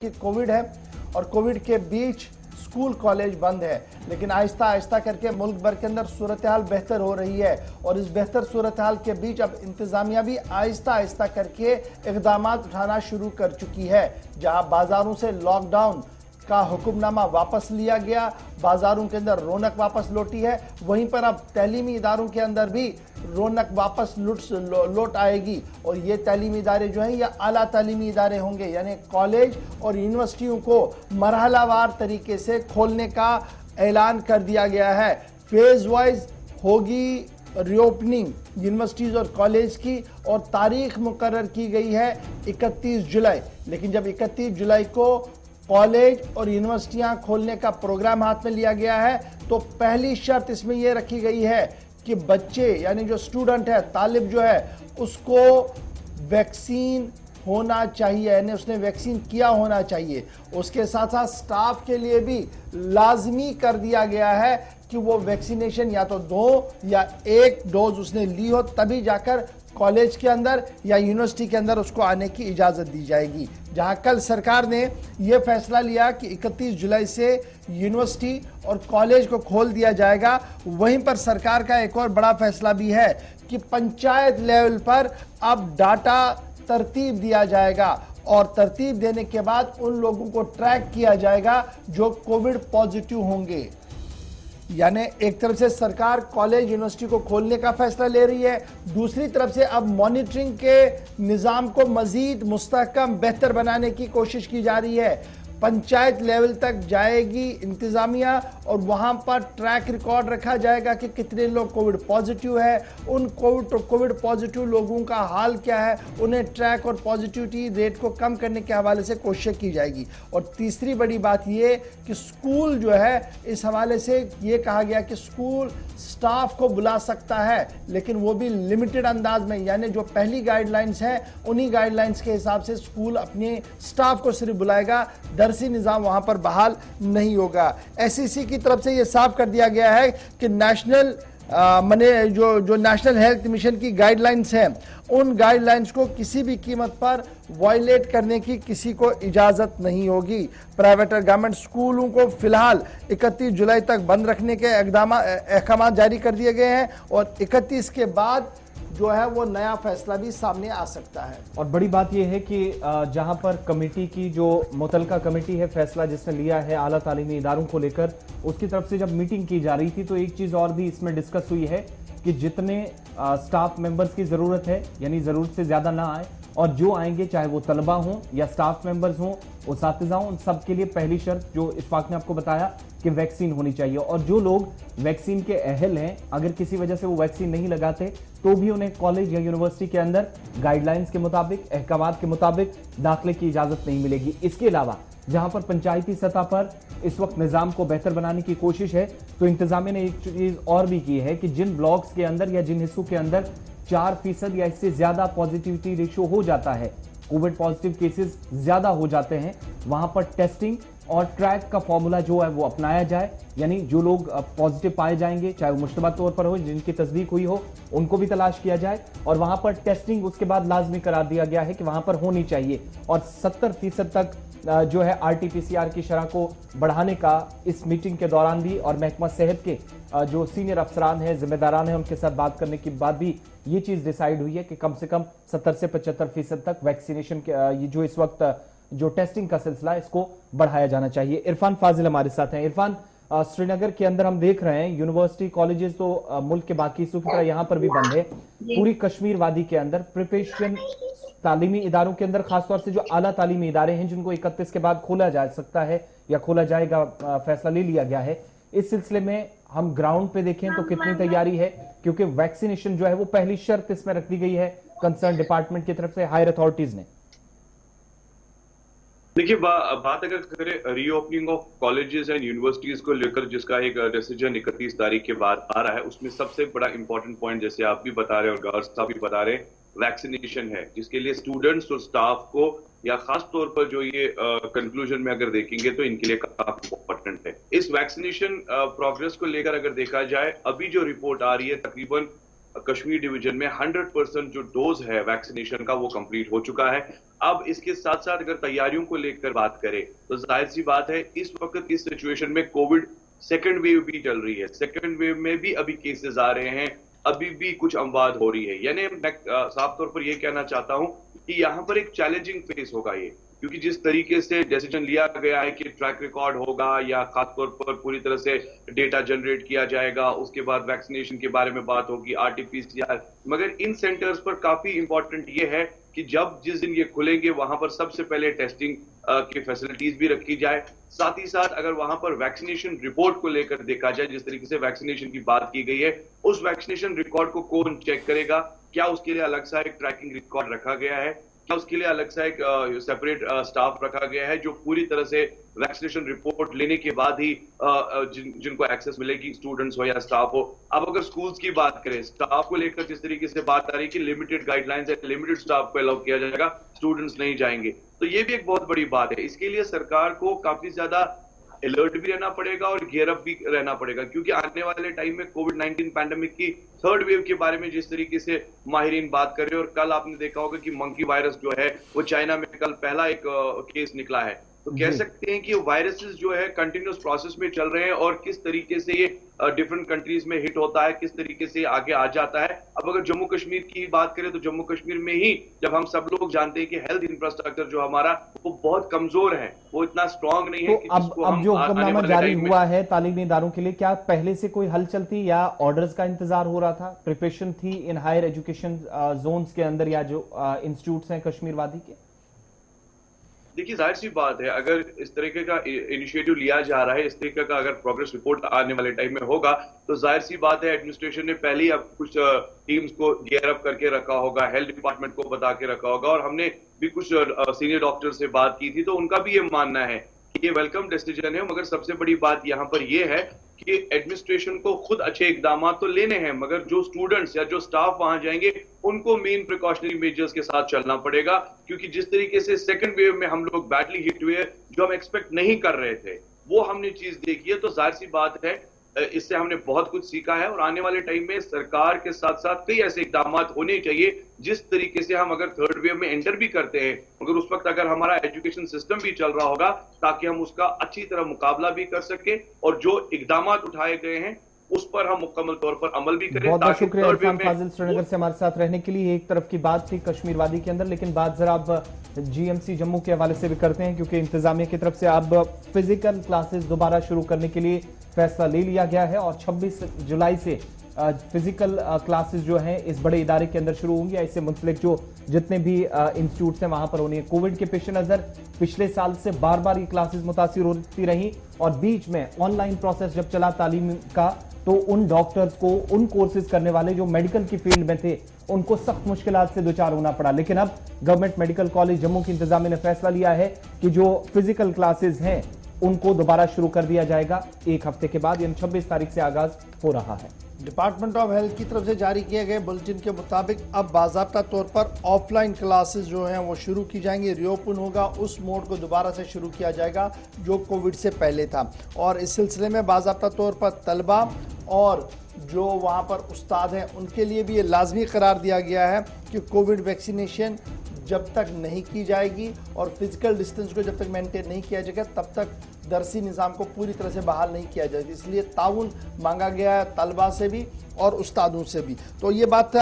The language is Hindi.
कि कोविड है और कोविड के बीच स्कूल कॉलेज बंद है, लेकिन आहिस्ता आहिस्ता करके मुल्क भर के अंदर सूरत हाल बेहतर हो रही है। और इस बेहतर सूरत हाल के बीच अब इंतजामिया भी आहिस्ता आहिस्ता करके इकदाम उठाना शुरू कर चुकी है। जहां बाजारों से लॉकडाउन का हुक्मनामा वापस लिया गया, बाजारों के अंदर रौनक वापस लौटी है, वहीं पर अब तैलीमी इदारों के अंदर भी रौनक वापस लौट आएगी। और ये तैलीमी इदारे जो हैं ये आला तैलीमी इदारे होंगे, यानी कॉलेज और यूनिवर्सिटियों को मरहलावार तरीके से खोलने का ऐलान कर दिया गया है। फेज वाइज होगी रीओपनिंग यूनिवर्सिटीज और कॉलेज की, और तारीख मुकर्रर की गई है 31 जुलाई। लेकिन जब 31 जुलाई को कॉलेज और यूनिवर्सिटियां खोलने का प्रोग्राम हाथ में लिया गया है, तो पहली शर्त इसमें यह रखी गई है कि बच्चे यानी जो स्टूडेंट है, तालिब जो है, उसको वैक्सीन होना चाहिए, यानी उसने वैक्सीन किया होना चाहिए। उसके साथ साथ स्टाफ के लिए भी लाजमी कर दिया गया है कि वो वैक्सीनेशन या तो 2 या 1 डोज उसने ली हो, तभी जाकर कॉलेज के अंदर या यूनिवर्सिटी के अंदर उसको आने की इजाज़त दी जाएगी। जहां कल सरकार ने यह फैसला लिया कि 31 जुलाई से यूनिवर्सिटी और कॉलेज को खोल दिया जाएगा, वहीं पर सरकार का एक और बड़ा फैसला भी है कि पंचायत लेवल पर अब डाटा तरतीब दिया जाएगा, और तरतीब देने के बाद उन लोगों को ट्रैक किया जाएगा जो कोविड पॉजिटिव होंगे। यानी एक तरफ से सरकार कॉलेज यूनिवर्सिटी को खोलने का फैसला ले रही है, दूसरी तरफ से अब मॉनिटरिंग के निज़ाम को मजीद मुस्तहकम बेहतर बनाने की कोशिश की जा रही है। पंचायत लेवल तक जाएगी इंतजामिया और वहां पर ट्रैक रिकॉर्ड रखा जाएगा कि कितने लोग कोविड पॉजिटिव है, उन कोविड पॉजिटिव लोगों का हाल क्या है, उन्हें ट्रैक और पॉजिटिविटी रेट को कम करने के हवाले से कोशिश की जाएगी। और तीसरी बड़ी बात यह कि स्कूल जो है, इस हवाले से ये कहा गया कि स्कूल स्टाफ को बुला सकता है, लेकिन वो भी लिमिटेड अंदाज में, यानी जो पहली गाइडलाइंस है उन्हीं गाइडलाइंस के हिसाब से स्कूल अपने स्टाफ को सिर्फ बुलाएगा, दरसी निज़ाम वहां पर बहाल नहीं होगा। एसईसी की तरफ से यह साफ कर दिया गया है कि नेशनल जो नेशनल हेल्थ मिशन की गाइडलाइंस हैं, उन गाइडलाइंस को किसी भी कीमत पर वायलेट करने की किसी को इजाजत नहीं होगी। प्राइवेट और गवर्नमेंट स्कूलों को फिलहाल 31 जुलाई तक बंद रखने के अहकाम जारी कर दिए गए हैं, और 31 के बाद जो है वो नया फैसला भी सामने आ सकता है। और बड़ी बात यह है कि जहां पर कमेटी की जो मुतलका कमेटी है, फैसला जिसने लिया है आला तालीमी इदारों को लेकर, उसकी तरफ से जब मीटिंग की जा रही थी तो एक चीज और भी इसमें डिस्कस हुई है कि जितने स्टाफ मेंबर्स की जरूरत है, यानी जरूरत से ज्यादा ना आए, और जो आएंगे चाहे वो तलबा हों या स्टाफ मेंबर्स हों, उसातिज़ा हों, उन सब के लिए पहली शर्त जो इस्फाक ने आपको बताया कि वैक्सीन होनी चाहिए। और जो लोग वैक्सीन के अहल हैं, अगर किसी वजह से वो वैक्सीन नहीं लगाते तो भी उन्हें कॉलेज या यूनिवर्सिटी के अंदर गाइडलाइंस के मुताबिक, अहकामात के मुताबिक दाखिले की इजाजत नहीं मिलेगी। इसके अलावा जहां पर पंचायती सतह पर इस वक्त निजाम को बेहतर बनाने की कोशिश है, तो इंतजामिया ने एक चीज और भी की है कि जिन ब्लॉक्स के अंदर या जिन हिस्सों के अंदर 4% या इससे ज्यादा पॉजिटिविटी रेशियो हो जाता है, कोविड पॉजिटिव केसेस ज्यादा हो जाते हैं, वहां पर टेस्टिंग और ट्रैक का फॉर्मूला जो है वो अपनाया जाए। यानी जो लोग पॉजिटिव पाए जाएंगे, चाहे वो मुश्तबा तौर पर हो, जिनकी तस्दीक हुई हो, उनको भी तलाश किया जाए, और वहां पर टेस्टिंग उसके बाद लाजमी करार दिया गया है कि वहां पर होनी चाहिए। और 70% तक जो है आरटीपीसीआर की शरह को बढ़ाने का इस मीटिंग के दौरान भी, और महकमा सेहत के जो सीनियर अफसरान हैं, जिम्मेदारान हैं, उनके साथ बात करने के बाद भी ये चीज डिसाइड हुई है कि कम से कम 70 से 75% तक वैक्सीनेशन ये जो इस वक्त जो टेस्टिंग का सिलसिला है, इसको बढ़ाया जाना चाहिए। इरफान फाजिल हमारे साथ हैं। इरफान, श्रीनगर के अंदर हम देख रहे हैं यूनिवर्सिटी कॉलेजेस तो मुल्क के बाकी हिस्सों की तरह यहाँ पर भी बंद है। पूरी कश्मीर वादी के अंदर प्रिपरेशन तालीमी इदारों के अंदर, खासतौर से जो आला तालीमी इदारे हैं जिनको 31 के बाद खोला जा सकता है या खोला जाएगा, फैसला ले लिया गया है, इस सिलसिले में हम ग्राउंड पे देखें तो कितनी तैयारी है? क्योंकि वैक्सीनेशन जो है वो पहली शर्त इसमें रख दी गई है कंसर्न डिपार्टमेंट की तरफ से, हायर अथॉरिटीज ने। देखिए, बात अगर करें reopening of colleges and universities को लेकर, जिसका एक डिसीजन 31 तारीख के बाद आ रहा है, उसमें सबसे बड़ा इंपॉर्टेंट पॉइंट, जैसे आप भी बता रहे हैं और गौर साहब भी बता रहे हैं, वैक्सीनेशन है, जिसके लिए स्टूडेंट्स और स्टाफ को, या खास तौर पर जो ये कंक्लूजन में अगर देखेंगे तो इनके लिए काफी इंपॉर्टेंट है। इस वैक्सीनेशन प्रोग्रेस को लेकर अगर देखा जाए, अभी जो रिपोर्ट आ रही है, तकरीबन कश्मीर डिवीजन में 100% जो डोज है वैक्सीनेशन का वो कंप्लीट हो चुका है। अब इसके साथ साथ अगर तैयारियों को लेकर बात करें तो जाहिर सी बात है इस वक्त इस सिचुएशन में कोविड सेकेंड वेव भी चल रही है। सेकेंड वेव में भी अभी केसेस आ रहे हैं, अभी भी कुछ अमवाद हो रही है। यानी मैं साफ तौर पर यह कहना चाहता हूं कि यहां पर एक चैलेंजिंग फेस होगा ये, क्योंकि जिस तरीके से डिसीजन लिया गया है कि ट्रैक रिकॉर्ड होगा या खासतौर पर पूरी तरह से डेटा जनरेट किया जाएगा, उसके बाद वैक्सीनेशन के बारे में बात होगी, आरटीपीसीआर, मगर इन सेंटर्स पर काफी इंपॉर्टेंट ये है कि जब जिस दिन ये खुलेंगे वहां पर सबसे पहले टेस्टिंग की फैसिलिटीज भी रखी जाए। साथ ही साथ अगर वहां पर वैक्सीनेशन रिपोर्ट को लेकर देखा जाए, जिस तरीके से वैक्सीनेशन की बात की गई है, उस वैक्सीनेशन रिकॉर्ड को कौन चेक करेगा? क्या उसके लिए अलग सा एक ट्रैकिंग रिकॉर्ड रखा गया है? क्या उसके लिए अलग सा एक सेपरेट स्टाफ रखा गया है जो पूरी तरह से वैक्सीनेशन रिपोर्ट लेने के बाद ही जिनको एक्सेस मिलेगी, स्टूडेंट्स हो या स्टाफ हो? अब अगर स्कूल्स की बात करें, स्टाफ को लेकर जिस तरीके से बात आ रही है कि लिमिटेड गाइडलाइंस है, लिमिटेड स्टाफ को अलाउ किया जाएगा, स्टूडेंट्स नहीं जाएंगे, तो ये भी एक बहुत बड़ी बात है। इसके लिए सरकार को काफी ज्यादा अलर्ट भी रहना पड़ेगा और गियर अप भी रहना पड़ेगा, क्योंकि आने वाले टाइम में कोविड-19 पैंडेमिक की थर्ड वेव के बारे में जिस तरीके से माहिरीन बात कर रहे हैं, और कल आपने देखा होगा कि मंकी वायरस जो है वो चाइना में कल पहला एक केस निकला है, तो कह सकते हैं कि वायरसेस जो है कंटिन्यूस प्रोसेस में चल रहे हैं और किस तरीके से ये डिफरेंट कंट्रीज में हिट होता है, किस तरीके से आगे आ जाता है। अब अगर जम्मू कश्मीर की बात करें तो जम्मू कश्मीर में ही जब हम सब लोग जानते हैं कि हेल्थ इंफ्रास्ट्रक्चर जो हमारा वो बहुत कमजोर है, वो इतना स्ट्रांग नहीं है कि अब जो हुक्मनामा जारी हुआ है तालीमी इदारों के लिए, क्या पहले से कोई हलचल थी या ऑर्डर्स का इंतजार हो रहा था? प्रिपरेशन थी इन हायर एजुकेशन जोन्स के अंदर या जो इंस्टीट्यूट्स हैं कश्मीर वादी के? देखिए, जाहिर सी बात है, अगर इस तरीके का इनिशिएटिव लिया जा रहा है, इस तरीके का अगर प्रोग्रेस रिपोर्ट आने वाले टाइम में होगा, तो जाहिर सी बात है एडमिनिस्ट्रेशन ने पहले ही अब कुछ टीम्स को गियर अप करके रखा होगा, हेल्थ डिपार्टमेंट को बता के रखा होगा, और हमने भी कुछ सीनियर डॉक्टर से बात की थी तो उनका भी ये मानना है कि ये वेलकम डिसीजन है। मगर सबसे बड़ी बात यहाँ पर यह है कि एडमिनिस्ट्रेशन को खुद अच्छे इकदाम तो लेने हैं, मगर जो स्टूडेंट्स या जो स्टाफ वहां जाएंगे उनको मेन प्रिकॉशनरी मेजर्स के साथ चलना पड़ेगा, क्योंकि जिस तरीके से सेकंड वेव में हम लोग बैडली हिट हुए, जो हम एक्सपेक्ट नहीं कर रहे थे, वो हमने चीज देखी है। तो जाहिर सी बात है इससे हमने बहुत कुछ सीखा है, और आने वाले टाइम में सरकार के साथ साथ कई ऐसे इकदाम होने चाहिए जिस तरीके से हम अगर थर्ड वेव में एंटर भी करते हैं, मगर उस वक्त अगर हमारा एजुकेशन सिस्टम भी चल रहा होगा, ताकि हम उसका अच्छी तरह मुकाबला भी कर सके और जो इकदाम उठाए गए हैं उस पर हम मुकम्मल तौर पर अमल भी करें। बहुत बहुत शुक्रिया इरफान फाजिल श्रीनगर से हमारे साथ रहने के लिए। एक तरफ की बात थी कश्मीर वादी के अंदर, लेकिन बात जरा अब जीएमसी जम्मू के हवाले से भी करते हैं, क्योंकि इंतजामिया की तरफ से अब फिजिकल क्लासेस दोबारा शुरू करने के लिए फैसला ले लिया गया है और 26 जुलाई से फिजिकल क्लासेस जो हैं इस बड़े इदारे के अंदर शुरू होंगी। इससे मुंसलिक जो जितने भी इंस्टीट्यूट्स हैं वहां पर होनी है। कोविड के पेश नजर पिछले साल से बार बार ये क्लासेस मुतासिर होती रही और बीच में ऑनलाइन प्रोसेस जब चला तालीम का, तो उन डॉक्टर्स को, उन कोर्सेज करने वाले जो मेडिकल की फील्ड में थे, उनको सख्त मुश्किलात से दो चार होना पड़ा। लेकिन अब गवर्नमेंट मेडिकल कॉलेज जम्मू की इंतजामिया ने फैसला लिया है कि जो फिजिकल क्लासेस हैं उनको दोबारा शुरू कर दिया जाएगा एक हफ्ते के बाद, यानी 26 तारीख से आगाज हो रहा है। डिपार्टमेंट ऑफ हेल्थ की तरफ से जारी किए गए बुलेटिन के मुताबिक अब बाज़ाब्ता तौर पर ऑफलाइन क्लासेस जो हैं वो शुरू की जाएंगी, रीओपन होगा, उस मोड को दोबारा से शुरू किया जाएगा जो कोविड से पहले था। और इस सिलसिले में बाज़ाब्ता तौर पर तलबा और जो वहाँ पर उस्ताद हैं उनके लिए भी ये लाजमी करार दिया गया है कि कोविड वैक्सीनेशन जब तक नहीं की जाएगी और फिजिकल डिस्टेंस को जब तक मेंटेन नहीं किया जाएगा तब तक दरसी निज़ाम को पूरी तरह से बहाल नहीं किया जाएगा। इसलिए ताउन मांगा गया है तलबा से भी और उस्तादों से भी। तो ये बात